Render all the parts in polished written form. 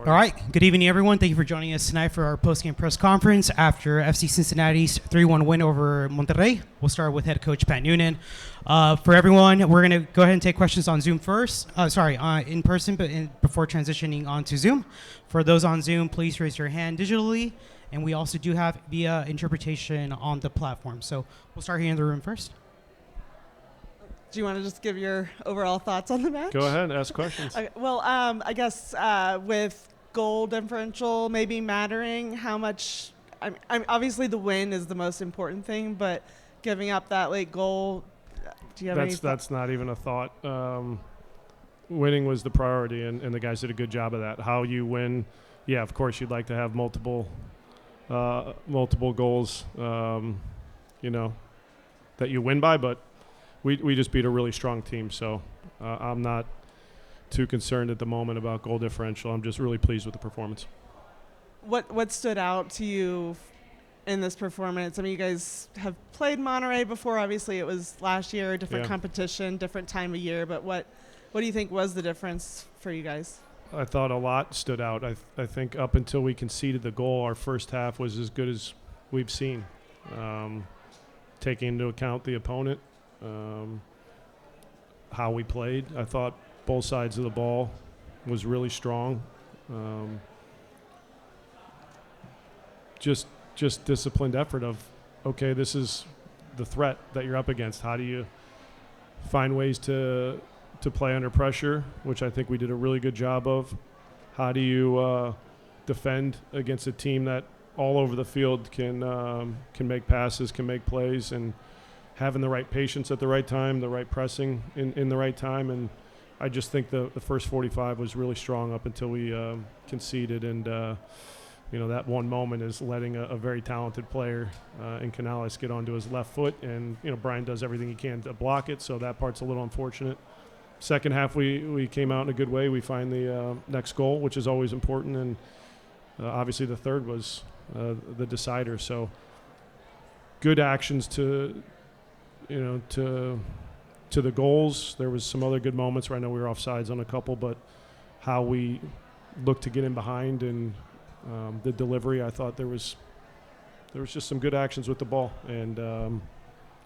All right. Good evening, everyone. Thank you for joining us tonight for our post-game press conference after FC Cincinnati's 3-1 win over Monterrey. We'll start with head coach Pat Noonan. For everyone, we're going to go ahead and take questions on Zoom first. In person, but before transitioning on to Zoom. For those on Zoom, please raise your hand digitally. And we also do have via interpretation on the platform. So we'll start here in the room first. Do you want to just give your overall thoughts on the match? Go ahead, ask questions. Okay, well, I guess with goal differential maybe mattering, how much obviously the win is the most important thing, but giving up that late goal, do you have any That's not even a thought. Winning was the priority, and the guys did a good job of that. How you win, yeah, of course you'd like to have multiple goals, that you win by, but we just beat a really strong team, so I'm not too concerned at the moment about goal differential. I'm just really pleased with the performance. What stood out to you in this performance? I mean, you guys have played Monterrey before. Obviously, it was last year, different competition, different time of year. But what do you think was the difference for you guys? I thought a lot stood out. I think up until we conceded the goal, our first half was as good as we've seen, taking into account the opponent. How we played, I thought both sides of the ball was really strong. Just disciplined effort of, okay, this is the threat that you're up against. How do you find ways to play under pressure, which I think we did a really good job of. How do you defend against a team that all over the field can make passes, can make plays, and having the right patience at the right time, the right pressing in the right time. And I just think the first 45 was really strong up until we conceded. And, that one moment is letting a very talented player in Canales get onto his left foot. And, Brian does everything he can to block it, so that part's a little unfortunate. Second half, we came out in a good way. We find the next goal, which is always important. And obviously the third was the decider. So good actions to the goals. There was some other good moments where I know we were offsides on a couple, but how we looked to get in behind and the delivery, I thought there was just some good actions with the ball. And,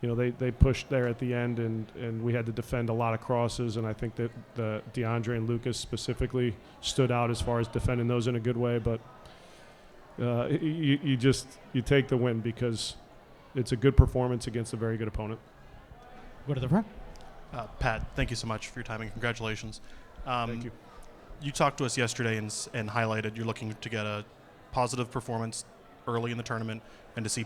they pushed there at the end, and we had to defend a lot of crosses, and I think that the DeAndre and Lucas specifically stood out as far as defending those in a good way. But you take the win because it's a good performance against a very good opponent. Go to the front. Pat, thank you so much for your time and congratulations. Thank you. You talked to us yesterday and highlighted you're looking to get a positive performance early in the tournament and to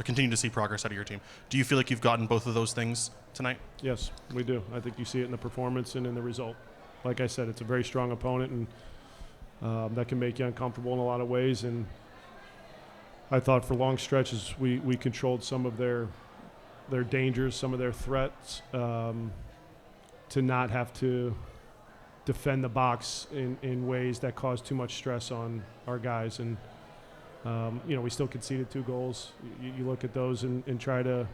continue to see progress out of your team. Do you feel like you've gotten both of those things tonight? Yes, we do. I think you see it in the performance and in the result. Like I said, it's a very strong opponent, and that can make you uncomfortable in a lot of ways. And I thought for long stretches we controlled some of their dangers, some of their threats, to not have to defend the box in ways that cause too much stress on our guys. And, we still conceded 2 goals. You look at those and try to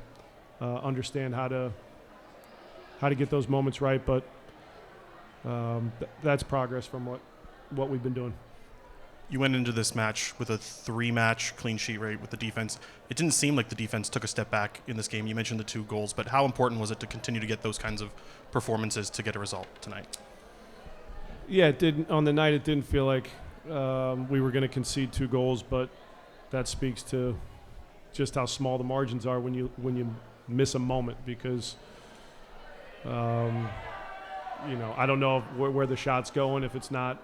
understand how to get those moments right. But that's progress from what we've been doing. You went into this match with a 3-match clean sheet rate with the defense. It didn't seem like the defense took a step back in this game. You mentioned the 2 goals, but how important was it to continue to get those kinds of performances to get a result tonight? Yeah, it didn't. On the night, it didn't feel like we were going to concede 2 goals, but that speaks to just how small the margins are when you miss a moment, because I don't know where the shot's going if it's not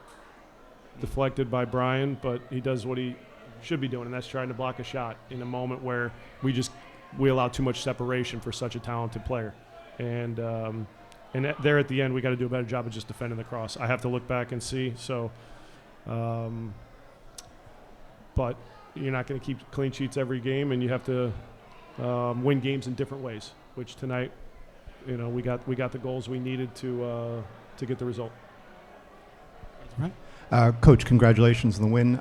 deflected by Brian, but he does what he should be doing, and that's trying to block a shot in a moment where we allow too much separation for such a talented player. And there at the end, we got to do a better job of just defending the cross. I have to look back and see. So, but you're not going to keep clean sheets every game, and you have to win games in different ways. Which tonight, we got the goals we needed to get the result. Coach, congratulations on the win.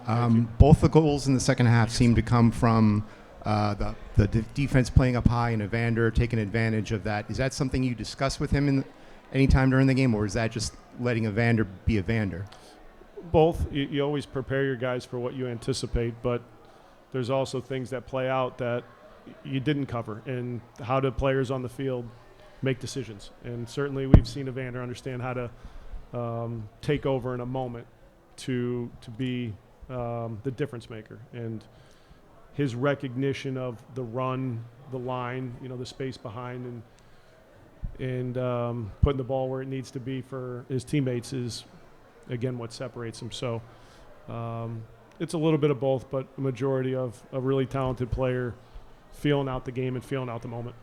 Both the goals in the second half seem to come from the defense playing up high and Evander taking advantage of that. Is that something you discuss with him any time during the game, or is that just letting Evander be Evander? Both. You always prepare your guys for what you anticipate, but there's also things that play out that you didn't cover, and how do players on the field make decisions. And certainly we've seen Evander understand how to take over in a moment to be the difference maker. And his recognition of the run, the line, the space behind, and putting the ball where it needs to be for his teammates is, again, what separates him. So it's a little bit of both, but a majority of a really talented player feeling out the game and feeling out the moment.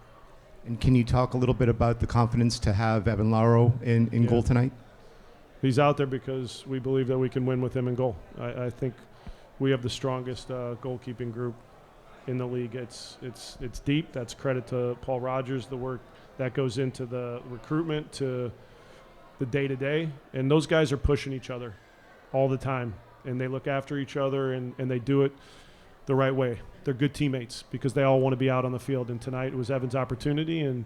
And can you talk a little bit about the confidence to have Evan Laro in goal tonight? He's out there because we believe that we can win with him in goal. I think we have the strongest goalkeeping group in the league. It's deep. That's credit to Paul Rogers, the work that goes into the recruitment, to the day-to-day. And those guys are pushing each other all the time. And they look after each other, and they do it the right way. They're good teammates because they all want to be out on the field. And tonight it was Evan's opportunity, and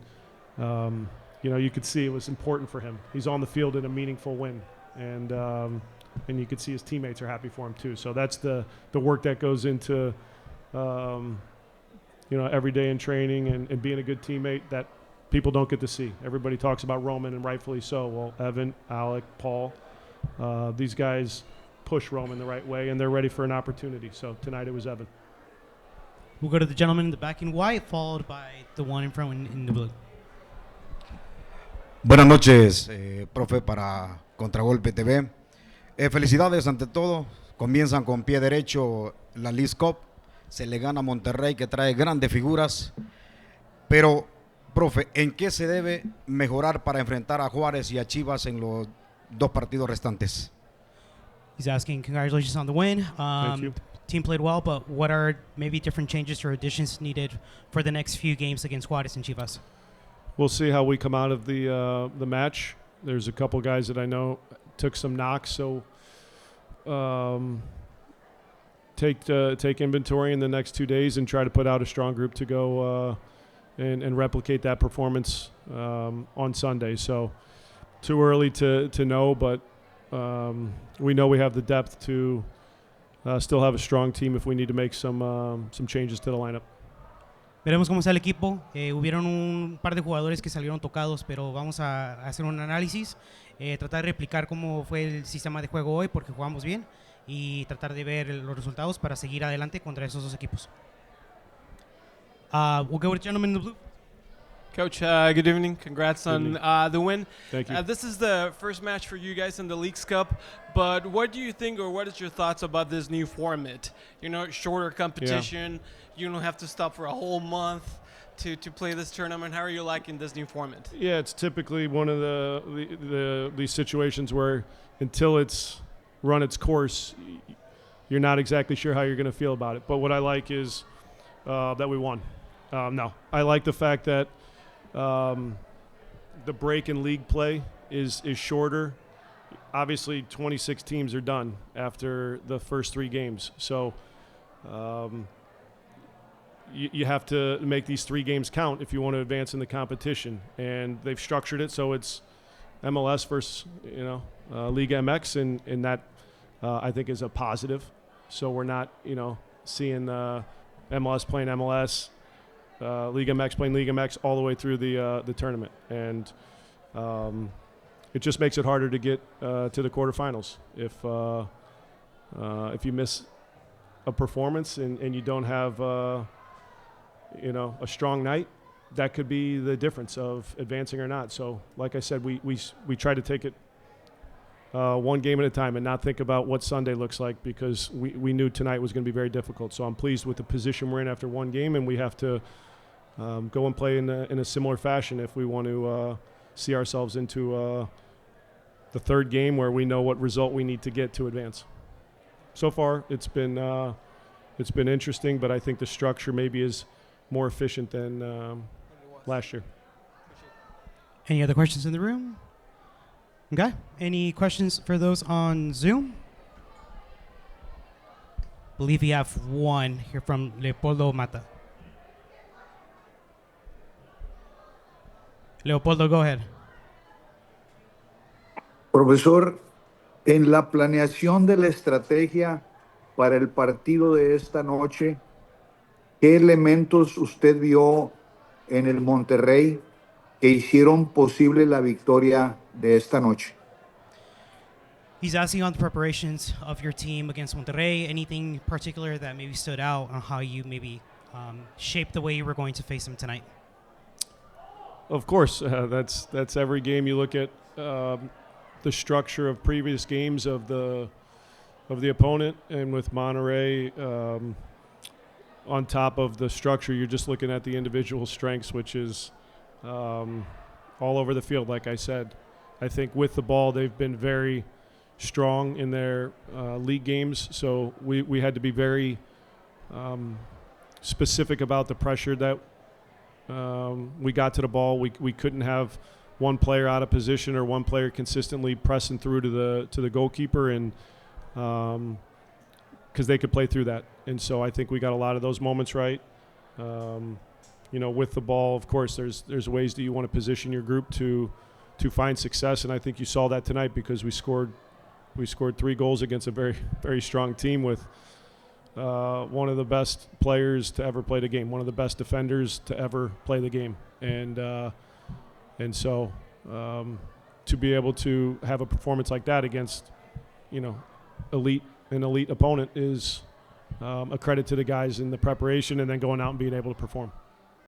you could see it was important for him. He's on the field in a meaningful win, and you could see his teammates are happy for him too. So that's the work that goes into every day in training and being a good teammate that people don't get to see. Everybody talks about Roman, and rightfully so. Well, Evan, Alec, Paul, these guys push Roman the right way, and they're ready for an opportunity. So tonight it was Evan. We'll go to the gentleman in the back in white, followed by the one in front in the blue. Buenas noches, profe, para Contragolpe TV. Felicidades ante todo. Comienzan con pie derecho la League Cup. Se le gana a Monterrey, que trae grandes figuras. Pero, profe, ¿en qué se debe mejorar para enfrentar a Juárez y a Chivas en los dos partidos restantes? He's asking, congratulations on the win. Thank you. Team played well, but what are maybe different changes or additions needed for the next few games against Juárez and Chivas? We'll see how we come out of the match. There's a couple guys that I know took some knocks, so take inventory in the next 2 days and try to put out a strong group to go and replicate that performance on Sunday. So too early to know, but we know we have the depth to still have a strong team if we need to make some changes to the lineup. Veremos cómo está el equipo. Hubieron un par de jugadores que salieron tocados, pero vamos a hacer un análisis, tratar de replicar cómo fue el sistema de juego hoy, porque jugamos bien, y tratar de ver los resultados para seguir adelante contra esos dos equipos. We'll go with the gentleman in the blue. Coach, good evening. Congrats on the win. Thank you. This is the first match for you guys in the Leagues Cup, but what do you think, or what is your thoughts about this new format? Shorter competition. Yeah. You don't have to stop for a whole month to play this tournament. How are you liking this new format? Yeah, it's typically one of these situations where until it's run its course, you're not exactly sure how you're going to feel about it. But what I like is that we won. I like the fact that the break in league play is shorter. Obviously, 26 teams are done after the first 3 games. So you have to make these 3 games count if you want to advance in the competition. And they've structured it so it's MLS versus, Liga MX, and that I think is a positive. So we're not, seeing MLS playing MLS, Liga MX playing Liga MX all the way through the tournament. And it just makes it harder to get to the quarterfinals. If you miss a performance and you don't have a strong night, that could be the difference of advancing or not. So like I said, we try to take it one game at a time and not think about what Sunday looks like, because we knew tonight was going to be very difficult. So I'm pleased with the position we're in after one game, and we have to go and play in a similar fashion if we want to see ourselves into the third game where we know what result we need to get to advance. So far, it's been interesting, but I think the structure maybe is more efficient than last year. Any other questions in the room? Okay. Any questions for those on Zoom? Believe we have one here from Leopoldo Mata. Leopoldo, go ahead. Profesor, En la planeación de la estrategia para el partido de esta noche, ¿qué elementos usted vio en el Monterrey que hicieron posible la victoria de esta noche? He's asking on the preparations of your team against Monterrey. Anything particular that maybe stood out on how you maybe shaped the way you were going to face them tonight? Of course, that's every game. You look at the structure of previous games of the opponent, and with Monterrey on top of the structure, you're just looking at the individual strengths, which is all over the field. Like I said, I think with the ball, they've been very strong in their league games. So we had to be very specific about the pressure that we got to the ball. We couldn't have one player out of position or one player consistently pressing through to the goalkeeper, and because they could play through that. And so I think we got a lot of those moments right. With the ball, of course, there's ways that you want to position your group to find success, and I think you saw that tonight because we scored 3 goals against a very, very strong team with one of the best players to ever play the game, one of the best defenders to ever play the game, and so to be able to have a performance like that against an elite opponent is a credit to the guys in the preparation and then going out and being able to perform.